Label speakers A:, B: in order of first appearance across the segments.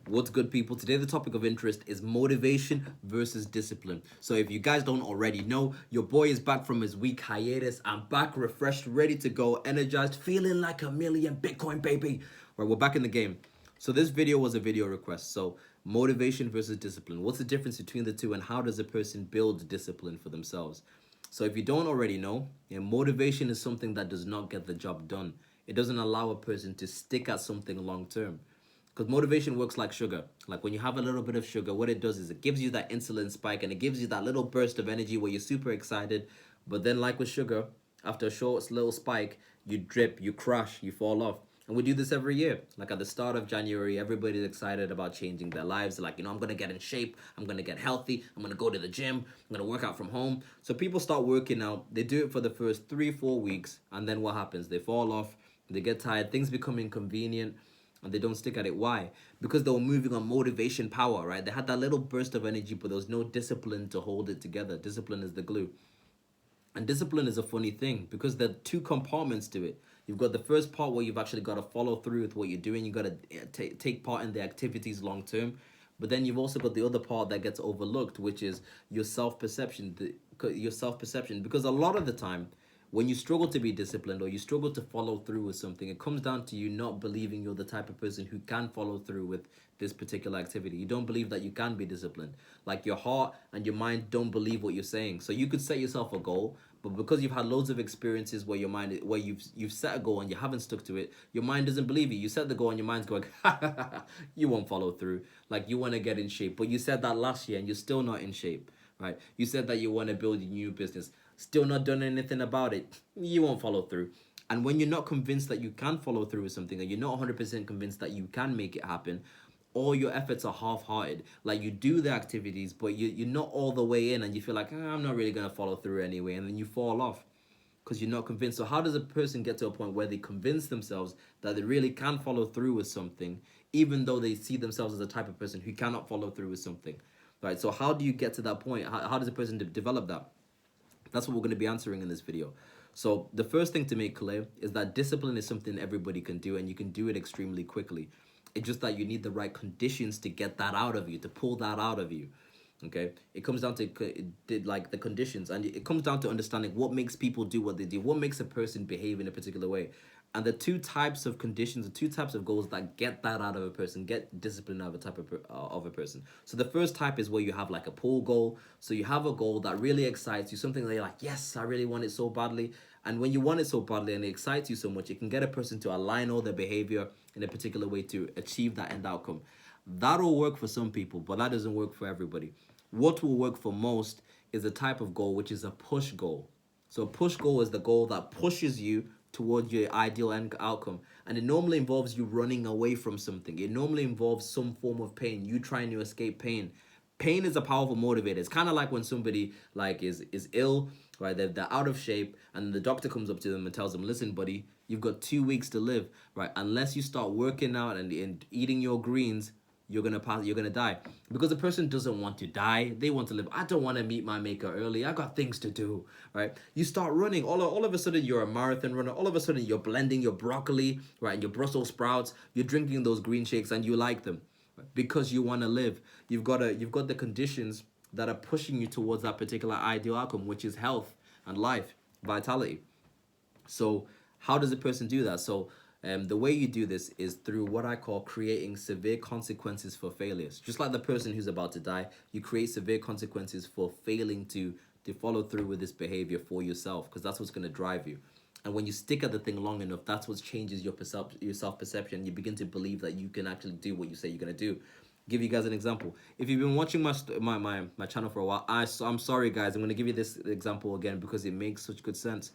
A: What's good, people? Today, the topic of interest is motivation versus discipline. So, if you guys don't already know, your boy is back from his week hiatus. I'm back, refreshed, ready to go, energized, feeling like a million Bitcoin, baby. Right, we're back in the game. So, this video was a video request. So, motivation versus discipline. What's the difference between the two, and how does a person build discipline for themselves? So, if you don't already know, motivation is something that does not get the job done. It doesn't allow a person to stick at something long term. Because motivation works like sugar. Like when you have a little bit of sugar, what it does is it gives you that insulin spike and it gives you that little burst of energy where you're super excited. But then, like with sugar, after a short little spike, you drip, you crash, you fall off. And we do this every year. Like at the start of January, everybody's excited about changing their lives. They're like, I'm going to get in shape. I'm going to get healthy. I'm going to go to the gym. I'm going to work out from home. So people start working out. They do it for the first 3-4 weeks. And then what happens? They fall off. They get tired. Things become inconvenient and they don't stick at it. Why? Because they were moving on motivation power, right? They had that little burst of energy, but there was no discipline to hold it together. Discipline is the glue. And discipline is a funny thing because there are two compartments to it. You've got the first part where you've actually got to follow through with what you're doing. You've got to take part in the activities long term. But then you've also got the other part that gets overlooked, which is your self-perception. Your self-perception. Because a lot of the time, when you struggle to be disciplined or you struggle to follow through with something, it comes down to you not believing you're the type of person who can follow through with this particular activity. You don't believe that you can be disciplined. Like your heart and your mind don't believe what you're saying. So you could set yourself a goal, but because you've had loads of experiences where where you've set a goal and you haven't stuck to it, your mind doesn't believe you. You set the goal and your mind's going, you won't follow through. Like you want to get in shape, but you said that last year and you're still not in shape, right? You said that you want to build a new business, still not done anything about it. You won't follow through. And when you're not convinced that you can follow through with something, and you're not 100% convinced that you can make it happen, all your efforts are half-hearted. Like you do the activities, but you're not all the way in, and you feel like, I'm not really going to follow through anyway, and then you fall off because you're not convinced. So how does a person get to a point where they convince themselves that they really can follow through with something, even though they see themselves as a type of person who cannot follow through with something, right? So how do you get to that point? How does a person develop that? That's what we're going to be answering in this video. So the first thing to make clear is that discipline is something everybody can do, and you can do it extremely quickly. It's just that you need the right conditions to get that out of you, to pull that out of you. Okay, it comes down to like the conditions, and it comes down to understanding what makes people do what they do, what makes a person behave in a particular way. And the two types of conditions, the two types of goals that get that out of a person, get discipline out of a type of a person. So the first type is where you have like a pull goal. So you have a goal that really excites you, something that you're like, yes, I really want it so badly. And when you want it so badly and it excites you so much, it can get a person to align all their behavior in a particular way to achieve that end outcome. That'll work for some people, but that doesn't work for everybody. What will work for most is a type of goal which is a push goal. So a push goal is the goal that pushes you towards your ideal end outcome. And it normally involves you running away from something. It normally involves some form of pain, you trying to escape pain. Pain is a powerful motivator. It's kind of like when somebody like is ill, right? They're out of shape, and the doctor comes up to them and tells them, listen, buddy, you've got 2 weeks to live, right? Unless you start working out and eating your greens, you're gonna die. Because the person doesn't want to die, they want to live. I don't want to meet my maker early, I got things to do, right? You start running, all of a sudden you're a marathon runner. All of a sudden you're blending your broccoli, right, and your Brussels sprouts. You're drinking those green shakes and you like them, right? Because you want to live. You've got the conditions that are pushing you towards that particular ideal outcome, which is health and life, vitality. So how does a person do that? So the way you do this is through what I call creating severe consequences for failures. Just like the person who's about to die, you create severe consequences for failing to follow through with this behavior for yourself, because that's what's going to drive you. And when you stick at the thing long enough, that's what changes your self-perception. You begin to believe that you can actually do what you say you're going to do. Give you guys an example. If you've been watching my channel for a while, I'm sorry guys, I'm going to give you this example again because it makes such good sense.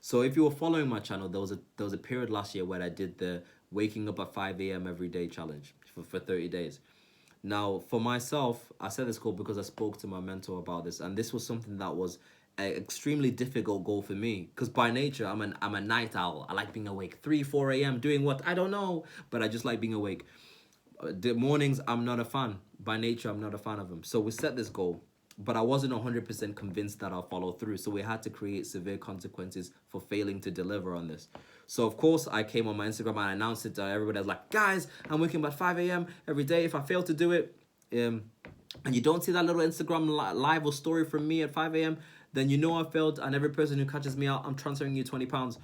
A: So if you were following my channel, there was a period last year where I did the waking up at 5 a.m. every day challenge for 30 days. Now, for myself, I set this goal because I spoke to my mentor about this, and this was something that was an extremely difficult goal for me. Because by nature, I'm a night owl. I like being awake 3, 4 a.m. doing what I don't know, but I just like being awake. The mornings, I'm not a fan. By nature, I'm not a fan of them. So we set this goal. but I wasn't 100% convinced that I'll follow through. So we had to create severe consequences for failing to deliver on this. So of course I came on my Instagram and I announced it to everybody. I was like, guys, I'm waking up at 5 a.m. every day. If I fail to do it, and you don't see that little Instagram live or story from me at 5 a.m., then you know I failed. And every person who catches me out, I'm transferring you £20.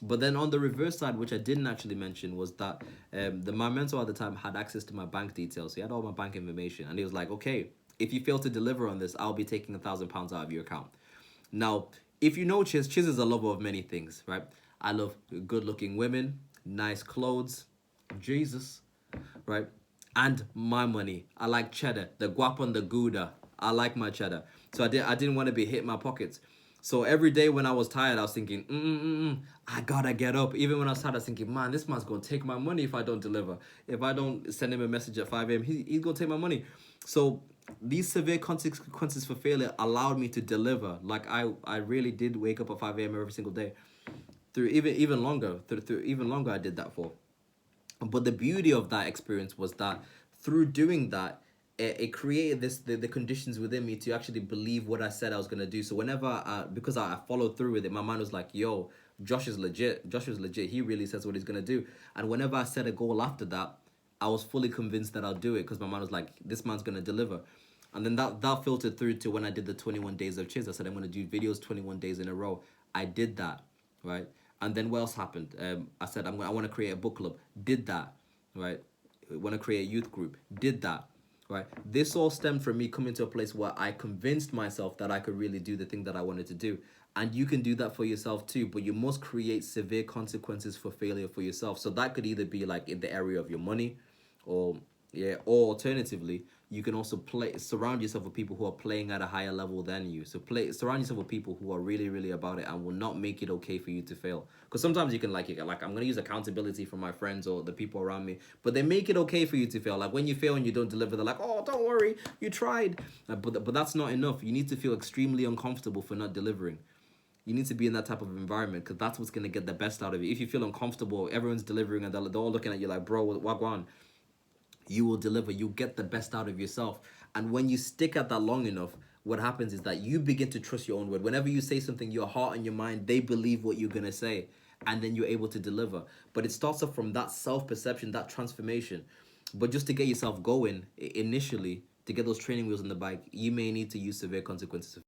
A: But then on the reverse side, which I didn't actually mention, was that my mentor at the time had access to my bank details. He had all my bank information, and he was like, "Okay, if you fail to deliver on this, I'll be taking £1,000 out of your account." Now, if you know Chiz is a lover of many things, right? I love good-looking women, nice clothes, Jesus, right? And my money. I like cheddar, the guap and the gouda. I like my cheddar. So I didn't want to be hitting my pockets. So every day when I was tired, I was thinking, I gotta get up. Even when I was tired, I was thinking, man, this man's gonna take my money if I don't deliver. If I don't send him a message at 5 a.m., he's gonna take my money. So these severe consequences for failure allowed me to deliver. Like I really did wake up at 5 a.m. every single day. Through even longer, through even longer, I did that for. But the beauty of that experience was that through doing that, it created the conditions within me to actually believe what I said I was gonna do. So whenever because I followed through with it, my mind was like, "Yo, Josh is legit. Josh is legit. He really says what he's gonna do." And whenever I set a goal after that, I was fully convinced that I'll do it because my mind was like, "This man's gonna deliver." And then that filtered through to when I did the 21 days of Chiz. I said I'm gonna do videos 21 days in a row. I did that, right? And then what else happened? I said I want to create a book club. Did that, right? Want to create a youth group. Did that, right? This all stemmed from me coming to a place where I convinced myself that I could really do the thing that I wanted to do. And you can do that for yourself too, but you must create severe consequences for failure for yourself. So that could either be like in the area of your money, or or alternatively, you can also surround yourself with people who are playing at a higher level than you. So surround yourself with people who are really, really about it and will not make it okay for you to fail. Because sometimes you can like I'm gonna use accountability from my friends or the people around me, but they make it okay for you to fail. Like when you fail and you don't deliver, they're like, "Oh, don't worry, you tried." But that's not enough. You need to feel extremely uncomfortable for not delivering. You need to be in that type of environment because that's what's gonna get the best out of you. If you feel uncomfortable, everyone's delivering and they're all looking at you like, "Bro, what on?" You will deliver. You get the best out of yourself. And when you stick at that long enough, what happens is that you begin to trust your own word. Whenever you say something, your heart and your mind, they believe what you're going to say. And then you're able to deliver. But it starts off from that self-perception, that transformation. But just to get yourself going initially, to get those training wheels on the bike, you may need to use severe consequences.